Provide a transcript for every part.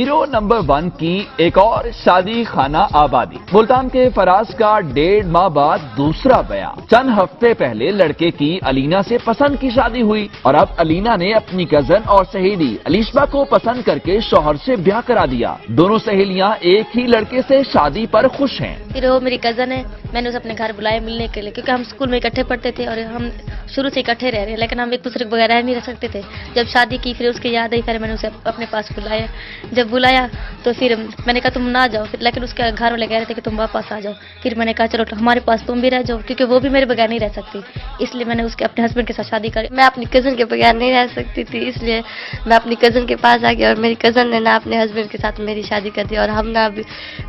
Hero number 1 की एक और शादी खाना आबादी। मुल्तान के फराज का 1.5 माह बाद दूसरा बयान। चंद हफ्ते पहले लड़के की अलीना से पसंद की शादी हुई और अब अलीना ने अपनी कजन और सहेली अलीशा को पसंद करके शौहर से ब्याह करा दिया। दोनों सहेलियां एक ही लड़के से शादी पर खुश हैं। फिर वो मेरी कजन है, मैंने उसे अपने घर बुलाया मिलने के लिए, क्योंकि हम स्कूल में इकट्ठे पढ़ते थे और हम शुरू से इकट्ठे रह रहे हैं, लेकिन हम एक दूसरे के बगैर रह नहीं रह सकते थे। जब शादी की फिर उसकी याद आई, फिर मैंने उसे अपने पास बुलाया। जब बुलाया तो फिर मैंने कहा तुम ना जाओ, फिर लेकिन उसके घर वाले कह रहे थे कि तुम वापस आ जाओ। फिर मैंने कहा चलो हमारे पास तुम भी रह जाओ, क्योंकि वो भी मेरे बगैर नहीं रह सकती, इसलिए मैंने उसके अपने हस्बैंड के साथ शादी करी। मैं अपनी कजन के बगैर नहीं रह सकती थी, इसलिए मैं अपनी कजन के पास आ गया और मेरी कजन ने ना अपने हस्बैंड के साथ मेरी शादी कर दी और हम ना अभी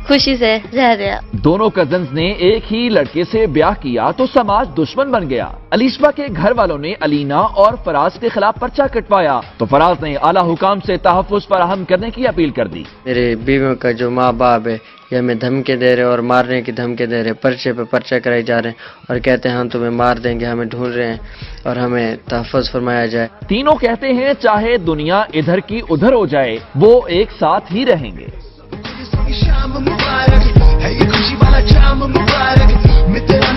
खुशी से रह रहे हैं। दोनों कजन्स ने एक ही लड़के से ब्याह किया तो समाज दुश्मन बन गया। अलीशा के घर वालों ने अलीना और फराज के खिलाफ पर्चा कटवाया तो फराज ने आला हुकाम से तहफ्फुज़ फराहम करने की अपील कर दी। मेरे बीवियों का जो माँ बाप है ये हमें धमकी दे रहे हैं और मारने की धमकी दे रहे हैं, पर्चे पे पर्चा कराए जा रहे हैं और कहते हैं हम तुम्हें मार देंगे, हमें ढूंढ रहे हैं और हमें तहफ्फुज़ फरमाया जाए। तीनों कहते हैं चाहे दुनिया इधर की उधर हो जाए वो एक साथ ही रहेंगे। शाम मुबारक है ये खुशी वाला जाम मुबारक, मैं तेरा